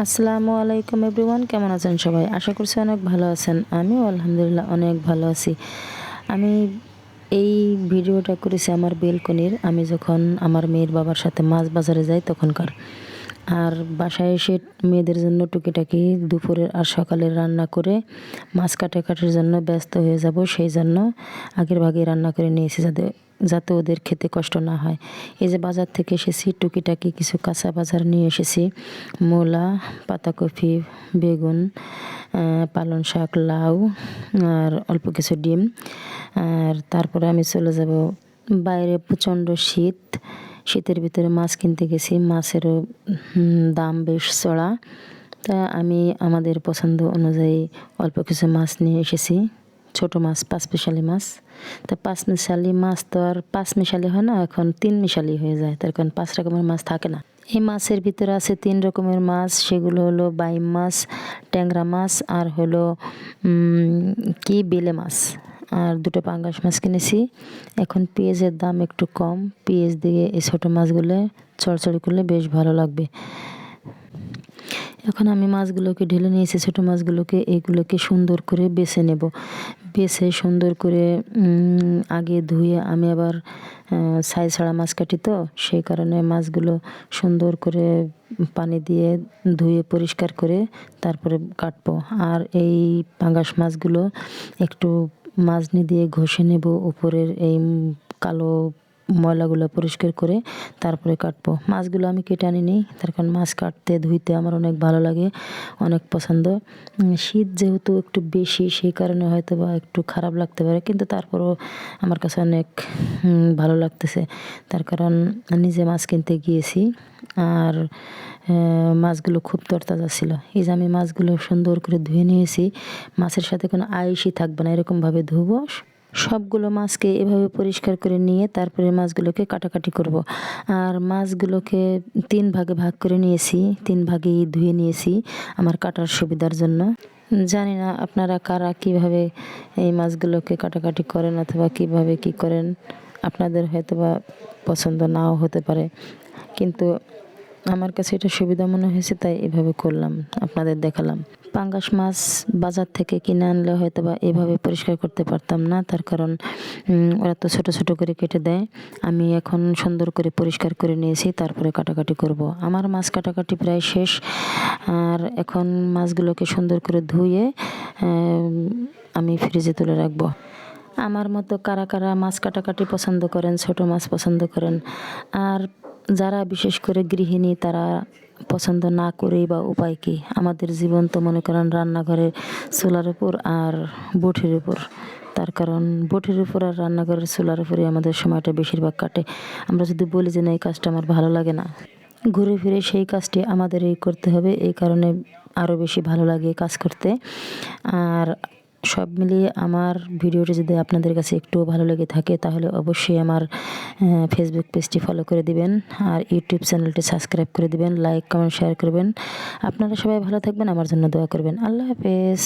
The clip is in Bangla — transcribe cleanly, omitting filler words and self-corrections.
আসসালামু আলাইকুম এভরিওয়ান, কেমন আছেন সবাই? আশা করছি অনেক ভালো আছেন। আমিও আলহামদুলিল্লাহ অনেক ভালো আছি। আমি এই ভিডিওটা করেছি আমার বেলকনির, আমি যখন আমার মেয়ের বাবার সাথে মাছ বাজারে যাই তখনকার। আর বাসায় এসে মেয়েদের জন্য টুকিটাকি দুপুরের আর সকালের রান্না করে মাছ কাটাকাটির জন্য ব্যস্ত হয়ে যাব, সেই জন্য আগের ভাগে রান্না করে নিয়েছি যাতে যাতে ওদের খেতে কষ্ট না হয়। এই যে বাজার থেকে এসেছি, টুকিটাকি কিছু কাঁচা বাজার নিয়ে এসেছি। মূলা, পাতাকপি, বেগুন, পালং শাক, লাউ আর অল্প কিছু ডিম। আর তারপরে আমি চলে যাব বাইরে, প্রচণ্ড শীত। শীতের ভিতরে মাছ কিনতে গেছি, মাছেরও দাম বেশ চড়া। তা আমি আমাদের পছন্দ অনুযায়ী অল্প কিছু মাছ নিয়ে এসেছি, ছোট মাছ, পাঁচমিশালি মাছ। তা পাঁচমিশালি মাছ তো আর পাঁচমিশালি হয় না, এখন 3 মিশালি হয়ে যায়, তার কারণ 5 রকমের মাছ থাকে না। এই মাছের ভিতরে আছে 3 রকমের মাছ, সেগুলো হলো বাইম মাছ, ট্যাংরা মাছ আর হলো বেলে মাছ। আর 2টো পাঙ্গাস মাছ কিনেছি। এখন পেঁয়াজের দাম একটু কম, পেঁয়াজ দিয়ে এই ছোটো মাছগুলো চড়চড়ি করলে বেশ ভালো লাগবে। এখন আমি মাছগুলোকে ঢেলে নিয়েছি, ছোটো মাছগুলোকে, এগুলোকে সুন্দর করে বেছে নেব। বেছে সুন্দর করে আগে ধুয়ে, আমি আবার ছাই ছাড়া মাছ কাটি, তো সেই কারণে মাছগুলো সুন্দর করে পানি দিয়ে ধুয়ে পরিষ্কার করে তারপরে কাটবো। আর এই পাঙ্গাস মাছগুলো একটু মাজনি দিয়ে ঘষে নেব, উপরের এই কালো ময়লাগুলো পরিষ্কার করে তারপরে কাটবো। মাছগুলো আমি কেটে আনিনি, তার কারণ মাছ কাটতে ধুইতে আমার অনেক ভালো লাগে, অনেক পছন্দ। শীত যেহেতু একটু বেশি, সেই কারণে হয়তো বা একটু খারাপ লাগতে পারে, কিন্তু তারপরও আমার কাছে অনেক ভালো লাগতেছে। তার কারণ নিজে মাছ কিনতে গিয়েছি, আর মাছগুলো খুব তরতাজা ছিল। এই যে আমি মাছগুলো সুন্দর করে ধুয়ে নিয়েছি, মাছের সাথে কোনো আইসই থাকবে না, এরকমভাবে ধুবো। সবগুলো মাছকে এভাবে পরিষ্কার করে নিয়ে তারপরে মাছগুলোকে কাটাকাটি করব। আর মাছগুলোকে 3 ভাগে ভাগ করে নিয়েছি, 3 ভাগেই ধুয়ে নিয়েছি আমার কাটার সুবিধার জন্য। জানি না আপনারা কারা কীভাবে এই মাছগুলোকে কাটাকাটি করেন অথবা কীভাবে কী করেন, আপনাদের হয়তো বা পছন্দ নাও হতে পারে, কিন্তু আমার কাছে এটা সুবিধা মনে হয়েছে, তাই এভাবে করলাম, আপনাদের দেখালাম। পাঙ্গাস মাছ বাজার থেকে কিনে আনলে হয়তো বা এভাবে পরিষ্কার করতে পারতাম না, তার কারণ ওরা তো ছোটো ছোটো করে কেটে দেয়। আমি এখন সুন্দর করে পরিষ্কার করে নিয়েছি, তারপরে কাটাকাটি করব। আমার মাছ কাটাকাটি প্রায় শেষ। আর এখন মাছগুলোকে সুন্দর করে ধুয়ে আমি ফ্রিজে তুলে রাখবো। আমার মতো কারা কারা মাছ কাটাকাটি পছন্দ করেন, ছোট মাছ পছন্দ করেন, আর যারা বিশেষ করে গৃহিণী তারা পছন্দ না করেই বা উপায় কী? আমাদের জীবন তো মনে করেন রান্নাঘরে চুলার উপর আর বটির উপর, তার কারণ বটির উপর আর রান্নাঘরের চুলার উপরে আমাদের সময়টা বেশিরভাগ কাটে। আমরা যদি বলি যে না, এই কাজটা আমার ভালো লাগে না, ঘুরে ফিরে সেই কাজটি আমাদের করতে হবে, এই কারণে আরও বেশি ভালো লাগে কাজ করতে। আর সব মিলিয়ে আমার ভিডিওটি যদি আপনাদের কাছে একটুও ভালো লেগে থাকে, তাহলে অবশ্যই আমার ফেসবুক পেজটি ফলো করে দিবেন, আর ইউটিউব চ্যানেলটি সাবস্ক্রাইব করে দিবেন, লাইক কমেন্ট শেয়ার করবেন। আপনারা সবাই ভালো থাকবেন, আমার জন্য দোয়া করবেন। আল্লাহ হাফেজ।